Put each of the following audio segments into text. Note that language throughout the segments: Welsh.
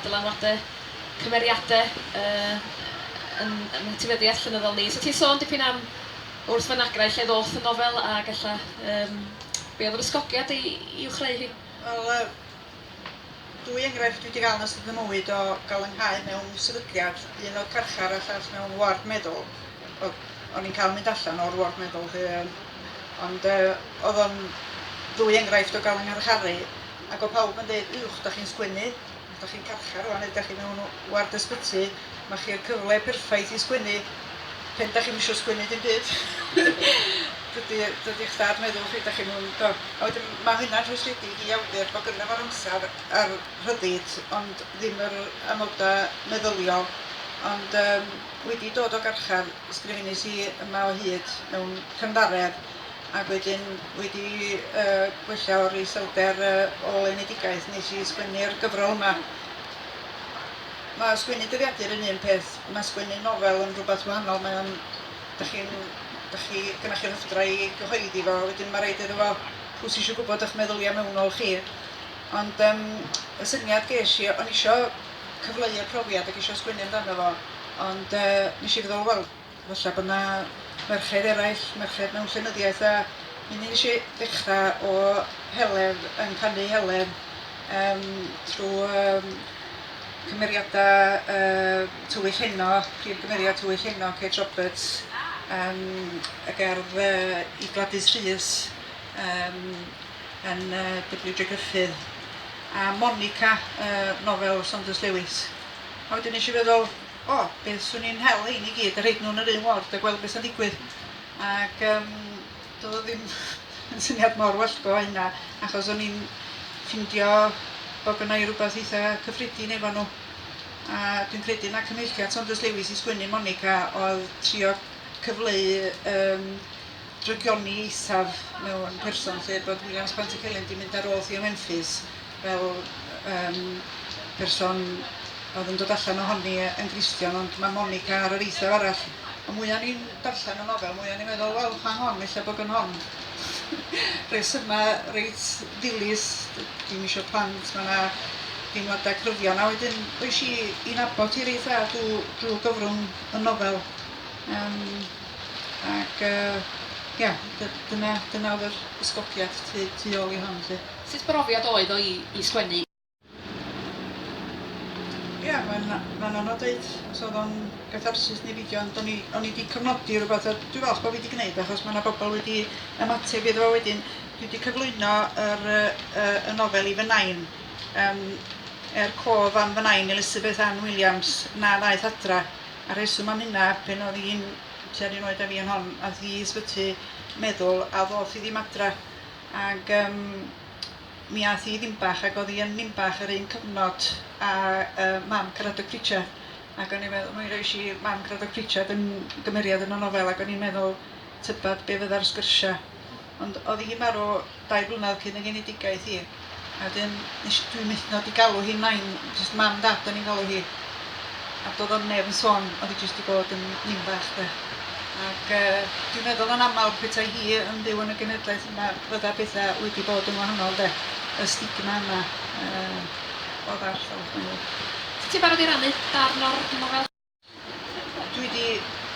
dylanwadau, cymeriadau yn etifeddiad llenyddol ni. So ti'n sôn dipyn am Wrth Fy Nagrau I lle ddoth y nofel a galla be oedd yr ysgogiad i'w chreu hi? Wel, dwy enghraifft dwi wedi cael yn ystod y mywyd o gael ynghau mewn sefydliad, un o'r carchar a llall mewn Wrth Meddwl. O'n i'n cael mynd allan o'r Wrth Meddwl, ond oedd o'n ddwy enghraifft o gael yngharcharu, ac o pawb yn dweud, uwch, da chi'n sgwennu, da chi'n carchar o'n da chi mewn Ward Ysbyty, mae chi'r cyfle perffaith i sgwennu pen da chi'n eisiau sgwennu dim byd. Dydy'ch dad meddwl chi da chi'n mewn do. A wedyn mae hynna'n rhwystredig I awdur bod gynno fo'r amser ar rhyddid, ond ddim yr amodau meddyliol. Ond wedi dod o garchar, ysgrifenus I yma o hyd mewn cyfndaredd, ac wedyn wedi gwella o'r iselder o lenedigaeth nes I sgwennu'r gyfrol yma. Mae sgwennu dyddiadur yn un peth, mae sgwennu nofel yn rhywbeth wahanol, gynnach chi'r hyfdra I gyhoeddi fo, wedyn mae rhaid iddo fo pwy sy'n eisiau gwybod eich meddyliau mewnol chi. Ond y syniad ges I, o'n eisiau cyfleu'r profiad ac eisiau sgwennu amdano fo, ond nes I feddwl, wel, falle bod yna merched eraill, merched mewn llenyddiaeth, a mi nes I ddechrau o helef, yn canu helef, trwy cymeriadau Tywyll Heno, prif gymeriad Tywyll Heno, Kate Roberts, y gerdd I Gladys Rhys yn W.J. Griffith, a Monica, nofel Saunders Lewis. A wedyn nes I feddwl, beth swn i'n hel ein I gyd, a rhaid nhw'n yr un ward a gweld beth sy'n digwydd. Ac doedd o ddim yn syniad mor wellgo hynna, achos o'n i'n ffindio bod gynnau rhywbeth eitha cyffredin efo nhw. A dwi'n credu na cymdeithiad Saunders Lewis I sgwennu Monica oedd trio cyfleu drygioni eithaf mewn person, lle bod William Spencer Celyn wedi mynd ar ôl Theo Memphis fel person oedd yn dod allan ohoni yn Gristion, ond mae Monica ar yr eithaf arall. Ond mwyaf ni'n darllen y nofel, mwyaf ni'n meddwl, wel, hang on, felly bod yn hon. Res yma reit ddilys, dim eisiau plant, mae yna deimladau cryfion, a wedyn oes I nabod hi reit dda drwy gyfrwng y nofel. Ac dyna oedd yr ysgogiad tu ôl I hon. Sut brofiad oedd o I sgwennu? Ie, mae'n anodd dweud, os oedd o'n gatharsis neu fideo, ond o'n I wedi cyfnodi rhywbeth, a dwi'n falch bod fi wedi gwneud, achos mae yna bobl wedi ymateb iddo fo wedyn. Dwi wedi cyflwyno y nofel I fy nain, cof am fy nain Elizabeth Ann Williams, na ddaeth adra. A reswm am hynna, pen oedd hi'n tua'r un oed a fi yn hon, a ddi ysbyty meddwl, a ddoth I ddim adra. Ac mi ath I ddim bach, ac oedd hi yn ddim bach yr un cyfnod a mam Caradog Pritchard. Ac o'n i'n meddwl, mi roes I mam Caradog Pritchard yn gymeriad yn y nofel, ac o'n i'n meddwl tybad be fydda'r sgyrsia. Ond oedd hi marw 2 blynedd cyn y genedigaeth hi. A dwi'n mythnod I galw hi'n nain, jyst mam dad o'n i'n galw hi. A doedd o'n neb yn sôn, oedd hi jyst I bod yn ddim bach. Ac dwi'n meddwl yn aml petai hi yn byw yn y genedlaeth yma, fydda bethau wedi bod yn wahanol. Y stigma yma o ddarll. Ti'n barod I rannu darn o'r nofel?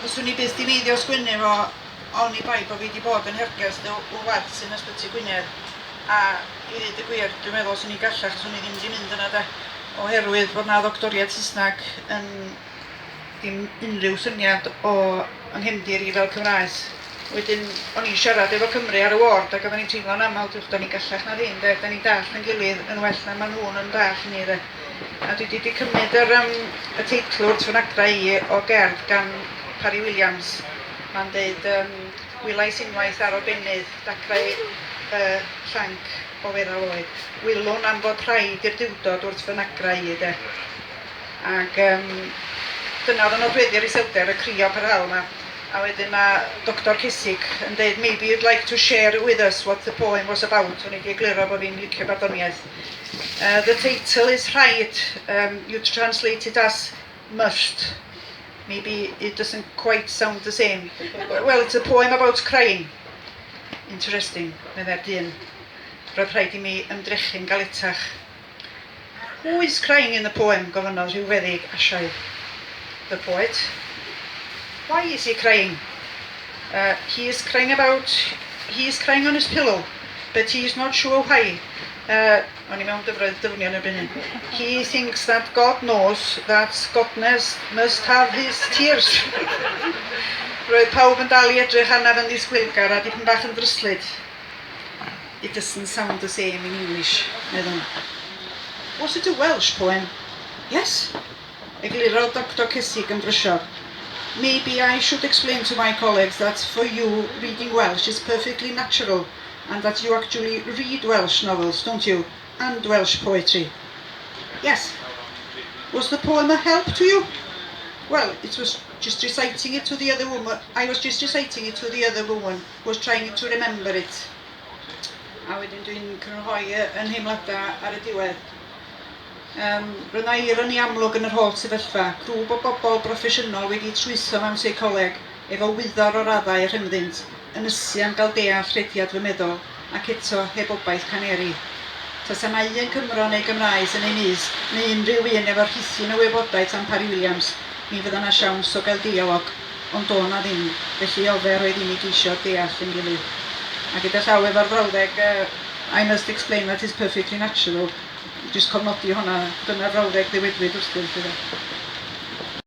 Fyswn I byth di feiddio sgwennu fo, ond I bai bod fi wedi bod yn herges o waith sy'n ysbyty Gwynedd. A I ddweud y gwir, dwi'n meddwl sy'n I gallach, sy'n I ddim wedi mynd yna oherwydd bod na ddoctoriad Saesneg yn dim unrhyw syniad o anghefndir I fel Cymraes. Wedyn, o'n i'n siarad efo Cymru ar y ward, ac oedden ni'n teimlo'n aml, da ni'n gallach na ddim, da ni'n dall yn gilydd yn well na maen nhw'n yn dall ni. A dwi wedi cymryd y teitl Wrth Fy Nagrau I o gerdd gan Parry Williams. Mae'n dweud, wylais unwaith ar obennydd, dacrau llanc o feral oed. Wilwn am fod rhaid i'r diwdod Wrth Fy Nagrau I, Ac dyna oedd yn nodweddi'r iselder, y crio parhaol yma. A wedyn mae Dr Cysig yn dweud, maybe you'd like to share with us what the poem was about. O'n I wedi egluro bod fi'n licio barddoniaeth. The title is right. You translate it as must. Maybe it doesn't quite sound the same. Well, it's a poem about crying. Interesting, meddai'r dyn. Roedd rhaid I mi ymdrechu'n galetach. Who is crying in the poem, gofynnodd rhyw feddyg asiai? The poet. Why is he crying? He is crying on his pillow, but he is not sure why. O'n i mewn dyfnion erbyn hyn. He thinks that God knows that Godness must have his tears. Roedd pawb yn dal i edrych arnaf yn ddisgwylgar a dipyn bach yn dryslyd. It doesn't sound the same in English, meddwl. Was it a Welsh poem? Yes. Eglurodd Dr. Cesig yn brysio. Maybe I should explain to my colleagues that for you, reading Welsh is perfectly natural, and that you actually read Welsh novels, don't you? And Welsh poetry. Yes. Was the poem a help to you? Well, it was just reciting it to the other woman. I was just reciting it to the other woman who was trying to remember it. A wedyn dwi'n crynhoi yn heimladau ar y diwedd. Roedd na iron i amlwg yn yr holl sefyllfa. Grŵp o bobl broffesiynol wedi trwytho mewn seicoleg efo wyddor o raddau a rhymddynt, yn ysu am gael deall rhediad fy meddwl, ac eto heb obaith caneri. Tasa mae un Cymro neu Gymraes yn ei mis, neu unrhyw un efo'r rhithyn o wybodaeth am Parry Williams, mi fydda na siawns o gael dialog, ond do na ddim, felly ofer oedd unig eisiau deall yn gilydd. A gyda llaw efo'r frawddeg, I must explain that is perfectly natural. Just cofnodi hwnna, dyna'r frawddeg ddewedwyd wrth gwrs.